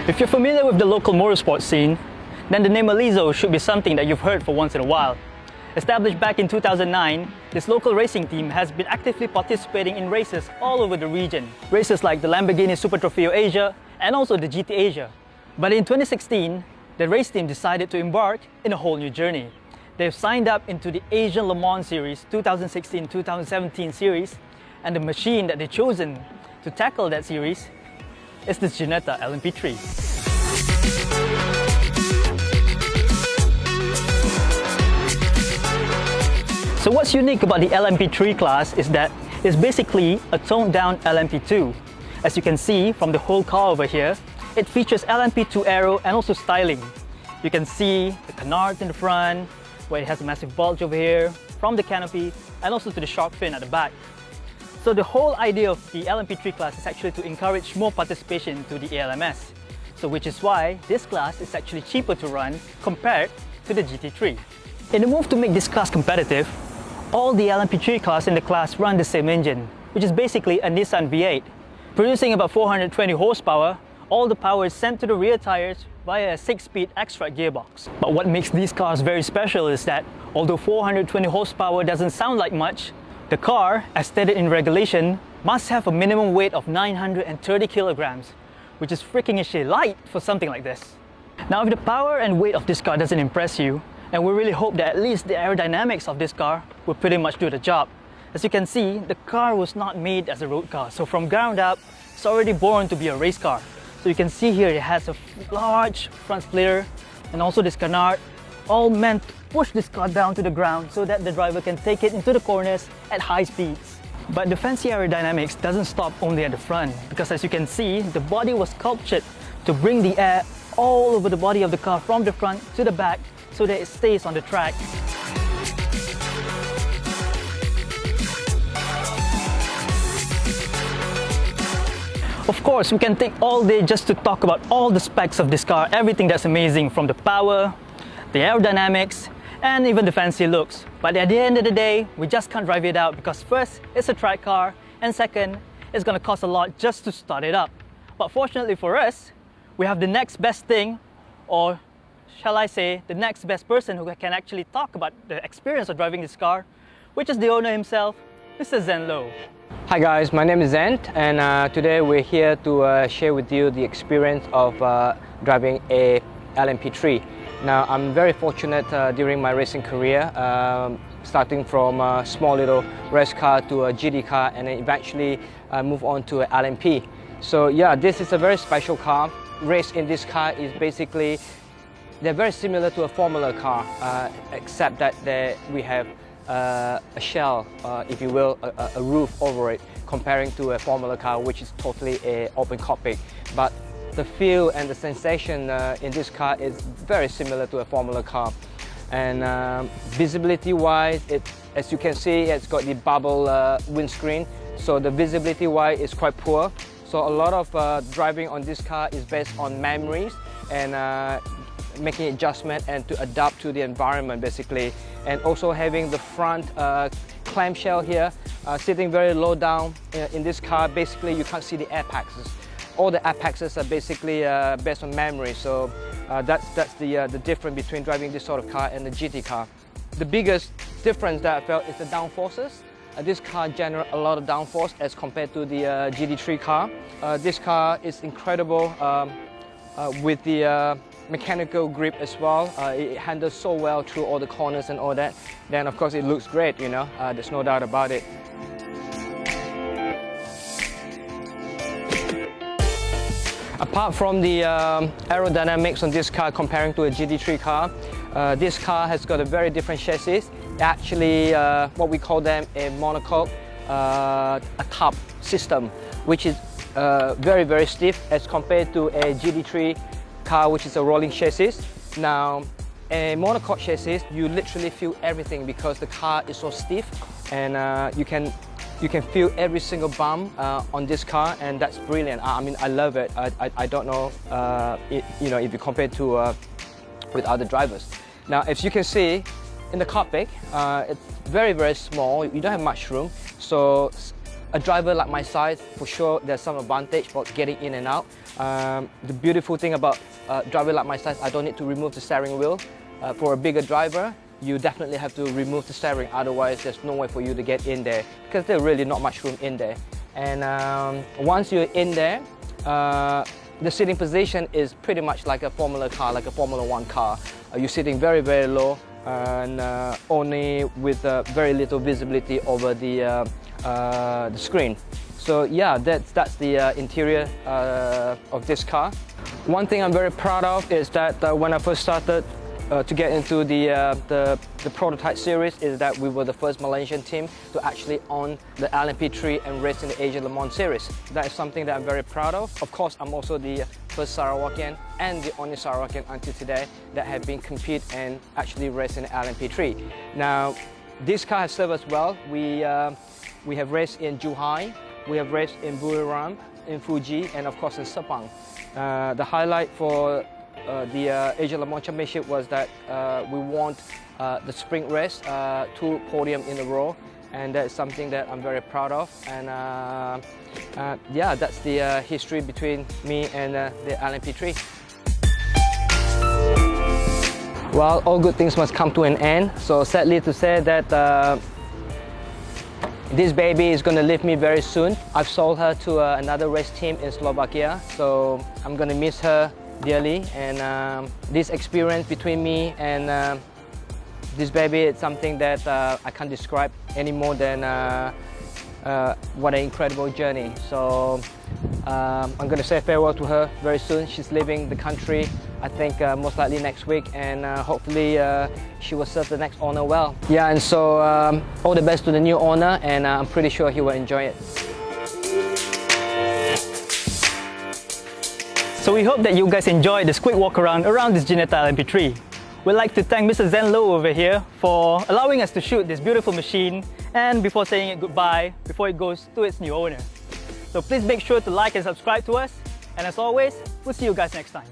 If you're familiar with the local motorsports scene, then the name Aylezo should be something that you've heard for once in a while. Established back in 2009, this local racing team has been actively participating in races all over the region. Races like the Lamborghini Super Trofeo Asia and also the GT Asia. But in 2016, the race team decided to embark in a whole new journey. They've signed up into the Asian Le Mans Series 2016-2017 series, and the machine that they've chosen to tackle that series is the Ginetta LMP3. So what's unique about the LMP3 class is that it's basically a toned down LMP2. As you can see from the whole car over here, it features LMP2 aero and also styling. You can see the canards in the front, where it has a massive bulge over here, from the canopy and also to the shark fin at the back. So the whole idea of the LMP3 class is actually to encourage more participation to the ALMS. So which is why this class is actually cheaper to run compared to the GT3. In the move to make this class competitive, all the LMP3 class in the class run the same engine, which is basically a Nissan V8. Producing about 420 horsepower, all the power is sent to the rear tires via a 6-speed X-Track gearbox. But what makes these cars very special is that although 420 horsepower doesn't sound like much, the car, as stated in regulation, must have a minimum weight of 930 kilograms, which is freakishly light for something like this. Now, if the power and weight of this car doesn't impress you, and we really hope that at least the aerodynamics of this car will pretty much do the job. As you can see, the car was not made as a road car, so from ground up, it's already born to be a race car. So you can see here it has a large front splitter and also this canard, all meant to push this car down to the ground so that the driver can take it into the corners at high speeds. But the fancy aerodynamics doesn't stop only at the front, because as you can see, the body was sculptured to bring the air all over the body of the car from the front to the back so that it stays on the track. Of course, we can take all day just to talk about all the specs of this car, everything that's amazing, from the power, the aerodynamics, and even the fancy looks. But at the end of the day, we just can't drive it out because first, it's a track car, and second, it's gonna cost a lot just to start it up. But fortunately for us, we have the next best thing, or shall I say, the next best person who can actually talk about the experience of driving this car, which is the owner himself, Mr. Zen Low. Hi guys, my name is Zen, and today we're here to share with you the experience of driving a LMP3. Now, I'm very fortunate during my racing career, starting from a small little race car to a GT car, and then eventually move on to an LMP. So yeah, this is a very special car. Race in this car is basically, they're very similar to a Formula car, except that we have a shell, if you will, a roof over it, comparing to a Formula car, which is totally an open cockpit. But the feel and the sensation in this car is very similar to a Formula car. And visibility-wise, as you can see, it's got the bubble windscreen, so the visibility-wise is quite poor. So a lot of driving on this car is based on memories and making adjustment and to adapt to the environment basically. And also having the front clamshell here, sitting very low down in this car, basically you can't see the apex. All the apexes are basically based on memory, so that's the difference between driving this sort of car and the GT car. The biggest difference that I felt is the downforces. This car generates a lot of downforce as compared to the GT3 car. This car is incredible with the mechanical grip as well. It handles so well through all the corners and all that. Then of course it looks great, you know, there's no doubt about it. Apart from the aerodynamics on this car comparing to a GT3 car, this car has got a very different chassis. Actually, what we call them a monocoque, a top system, which is very, very stiff as compared to a GT3 car, which is a rolling chassis. Now, a monocoque chassis, you literally feel everything because the car is so stiff, and you can feel every single bump on this car, and that's brilliant. I mean, I love it. I don't know, you know, if you compare to with other drivers. Now, as you can see in the cockpit, it's very, very small. You don't have much room, so a driver like my size, for sure there's some advantage for getting in and out. The beautiful thing about a driver like my size, I don't need to remove the steering wheel. For a bigger driver, you definitely have to remove the steering, otherwise there's no way for you to get in there, because there's really not much room in there. And once you're in there, the sitting position is pretty much like a Formula car, like a Formula 1 car. You're sitting very, very low and only with very little visibility over the screen. So yeah, that's the interior of this car. One thing I'm very proud of is that when I first started to get into the prototype series, is that we were the first Malaysian team to actually own the LMP3 and race in the Asia Le Mans series. That is something that I'm very proud of. Of course, I'm also the first Sarawakian and the only Sarawakian until today that have been compete and actually race in the LMP3. Now, this car has served us well. We have raced in Zhuhai, we have raced in Buriram, in Fuji, and of course in Sepang. The highlight for the Asia Le Mans Championship was that we won the sprint race, 2 podiums in a row, and that's something that I'm very proud of. And yeah, that's the history between me and the LMP3. Well, all good things must come to an end, so sadly to say that this baby is going to leave me very soon. I've sold her to another race team in Slovakia, so I'm going to miss her dearly. And this experience between me and this baby is something that I can't describe any more than what an incredible journey. So I'm going to say farewell to her very soon. She's leaving the country, I think most likely next week, and hopefully she will serve the next owner well. Yeah, and so all the best to the new owner, and I'm pretty sure he will enjoy it. So we hope that you guys enjoyed this quick walk around this Ginetta LMP3. We'd like to thank Mr. Zen Low over here for allowing us to shoot this beautiful machine, and before saying it goodbye, before it goes to its new owner. So please make sure to like and subscribe to us, and as always, we'll see you guys next time.